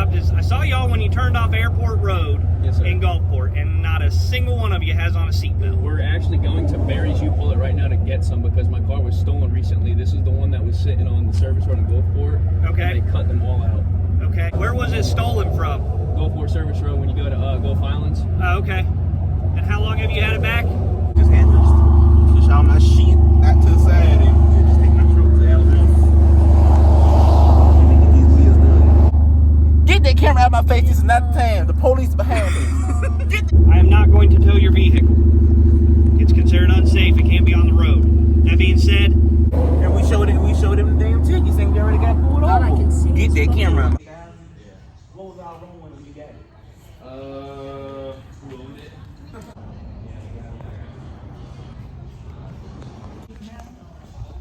job is I saw y'all when you turned off Airport Road in Gulfport, and not a single one of you has on a seatbelt. We're actually going to Barry's U-Pull It right now to get some because my car was stolen recently. This is the one that was sitting on the service road in Gulfport. Okay. And they cut them all out. Okay. Where was it stolen from? Gulfport Service Road when you go to Gulf Islands. Okay. And how long have you had it back? Just had just all my shit out to the side and just take my truck to Alabama. Get that camera out of my face. This is not the time. The police behind me. I am not going to tow your vehicle. It's considered unsafe. It can't be on the road. That being said, and we showed him the damn tickets and we already got pulled over. I can see Get that camera out. what was our wrong when you got it?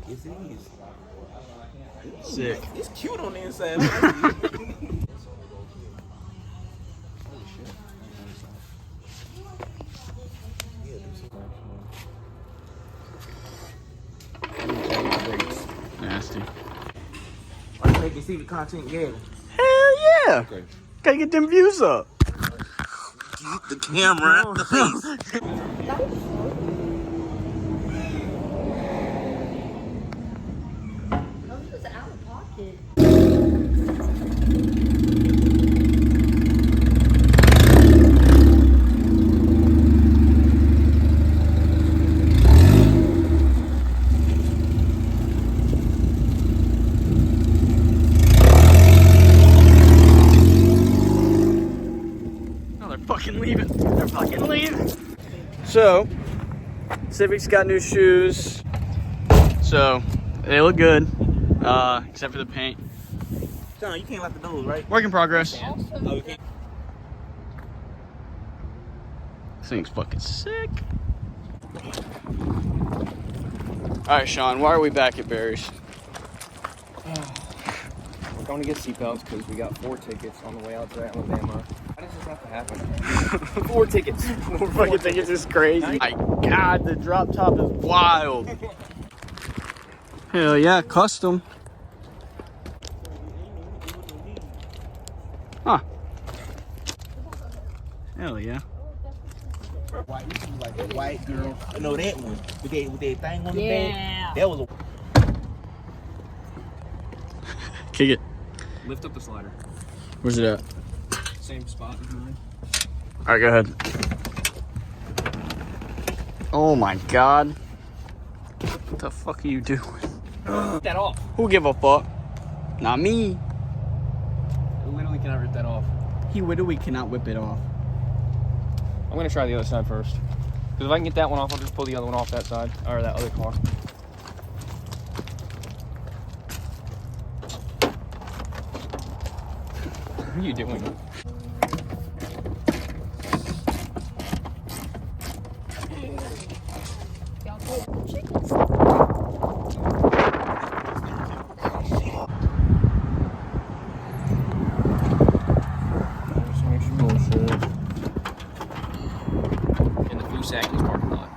Yes, it is. Sick. It's cute on the inside. Nasty. I'm making Civic content, yeah. Hell yeah! Okay. Gotta get them views up. Get the camera out the face. Those was out of pocket. Leaving. They're fucking leaving. So, Civic's got new shoes. So, they look good. Except for the paint. John, you can't lock the doors, right? Work in progress. Oh, you can't. This thing's fucking sick. Alright, Sean, why are we back at Barry's? We're going to get seatbelts because we got 4 tickets on the way out to Alabama. Why does this have to happen? 4 tickets. 4 fucking tickets is crazy. My God, the drop top is wild. Hell yeah, custom. Huh. Hell yeah. White, this was like a white girl. I know that one. With that thing on the Yeah. back. That was a... Kick it. Lift up the slider. Where's it at? Same spot as mine. Alright, go ahead. Oh my God. What the fuck are you doing? Rip that off. Who give a fuck? Not me. I literally cannot rip that off. He literally cannot whip it off. I'm going to try the other side first. Because if I can get that one off, I'll just pull the other one off that side. Or that other car. What are you doing? In the blue sack in this parking lot.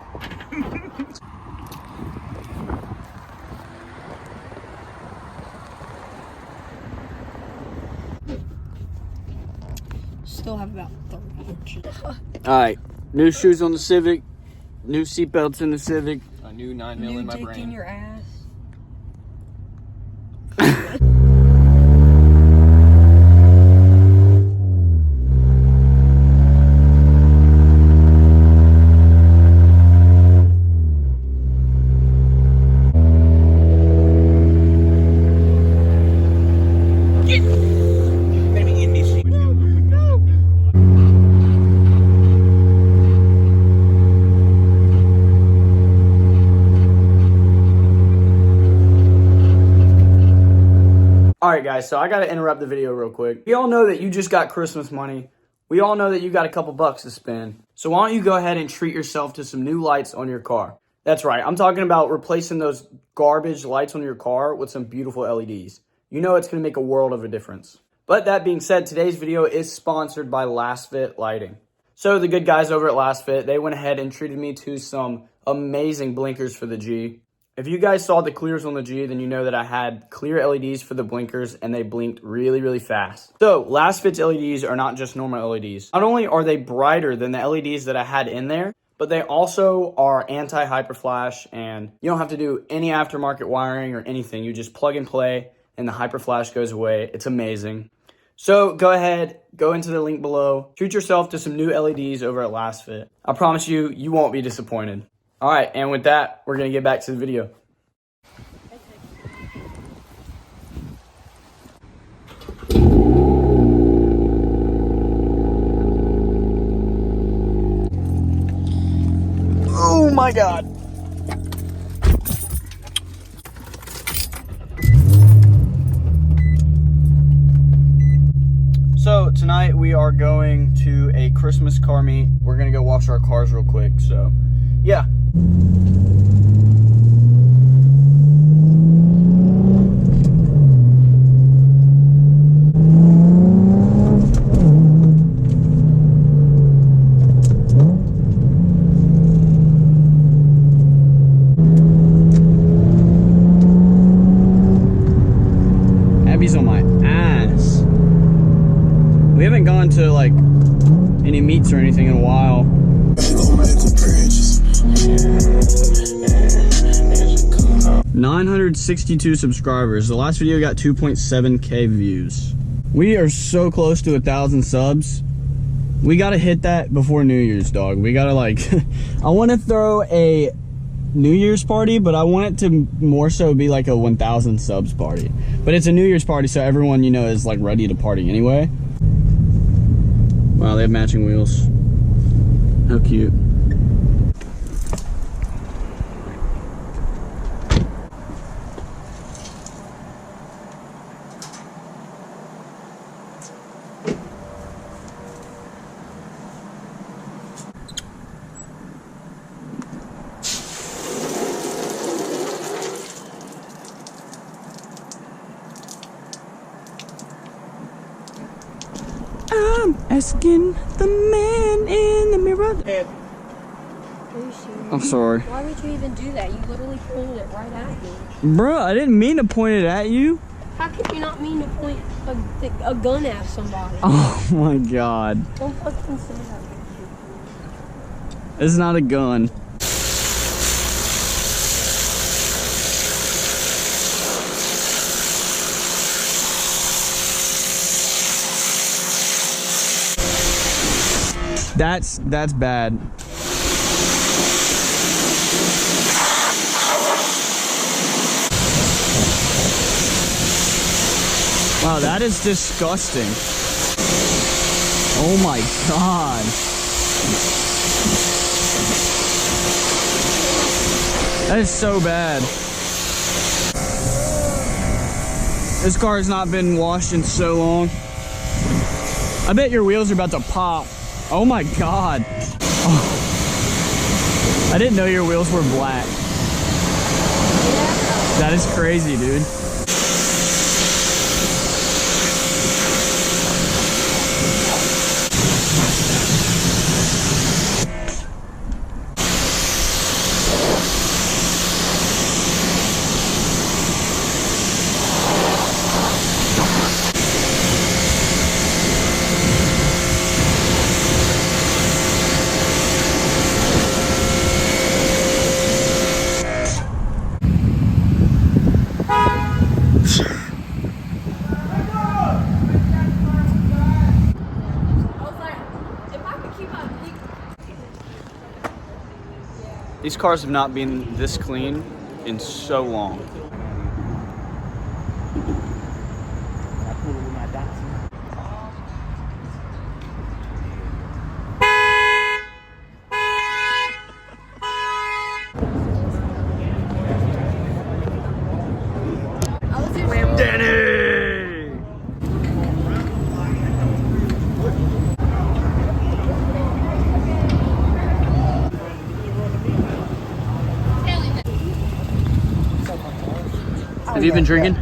Still have about 30 inches. Alright, new shoes on the Civic, new seatbelts in the Civic. A new 9mm New in my dick brain. in your ass. Let me end this shit. Alright guys, so I gotta interrupt the video real quick. We all know that you just got Christmas money. We all know that you got a couple bucks to spend. So why don't you go ahead and treat yourself to some new lights on your car. That's right, I'm talking about replacing those garbage lights on your car with some beautiful LEDs. You know it's gonna make a world of a difference. But that being said, today's video is sponsored by LastFit Lighting. So the good guys over at LastFit, they went ahead and treated me to some amazing blinkers for the G. If you guys saw the clears on the G, then you know that I had clear LEDs for the blinkers and they blinked really, really fast. So Last Fit's LEDs are not just normal LEDs. Not only are they brighter than the LEDs that I had in there, but they also are anti-hyperflash, and you don't have to do any aftermarket wiring or anything. You just plug and play and the hyperflash goes away. It's amazing. So go ahead, go into the link below, treat yourself to some new LEDs over at Last Fit. I promise you, you won't be disappointed. All right, and with that, we're gonna get back to the video. Oh my God. So tonight we are going to a Christmas car meet. We're gonna go wash our cars real quick, so yeah. Abby's on my ass. We haven't gone to like any meets or anything in a while. 962 subscribers. The last video got 2.7k views. We are so close to 1,000 subs. We gotta hit that before New Year's, dog. We gotta like, I wanna throw a New Year's party, but I want it to more so be like a 1,000 subs party. But it's a New Year's party, so everyone, you know, is like ready to party anyway. Wow, they have matching wheels. How cute. I'm asking the man in the mirror. Are you serious? I'm sorry. Why would you even do that? You literally pointed it right at me. Bruh, I didn't mean to point it at you. How could you not mean to point a gun at somebody? Oh my God. Don't fucking say that. It's not a gun. That's bad. Wow, that is disgusting. Oh my God. That is so bad. This car has not been washed in so long. I bet your wheels are about to pop. Oh my God. Oh. I didn't know your wheels were black. That is crazy, dude. These cars have not been this clean in so long. I pull it with my Datsun. Have you been drinking?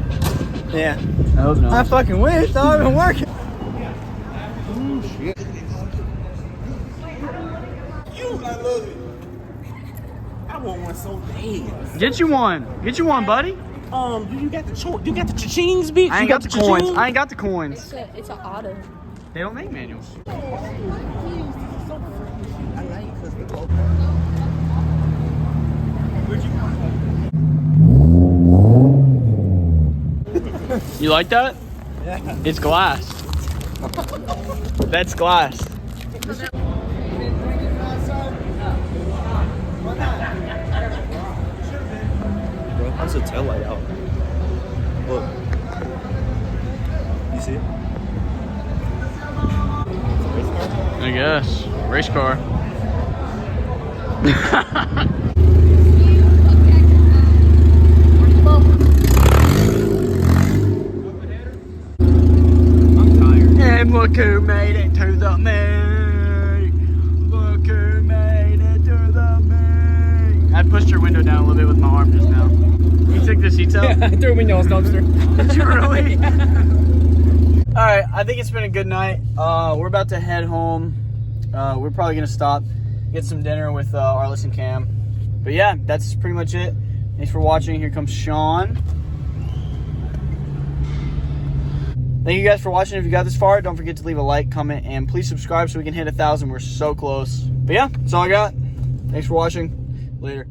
Yeah. I hope not. I fucking wish, dog. I've been working. Oh, shit. I love it. want one so bad. Get you one. Get you one, buddy. Do you got the cha-chings, bitch? I ain't got the coins. I ain't got the coins. It's an auto. They don't make manuals. I like because the You like that? Yeah. It's glass. That's glass. How's the tail light out? Look. You see it? I guess. Race car. I'm tired. And look who made it to the moon. Look who made it to the moon. I pushed your window down a little bit with my arm just now. You took the seats out? I threw a window on dumpster. Did you really? All right, I think it's been a good night. We're about to head home. We're probably gonna stop, get some dinner with Arliss and Cam. But yeah, that's pretty much it. Thanks for watching. Here comes Sean. Thank you guys for watching. If you got this far, don't forget to leave a like, comment, and please subscribe so we can hit 1,000. We're so close. But yeah, that's all I got. Thanks for watching. Later.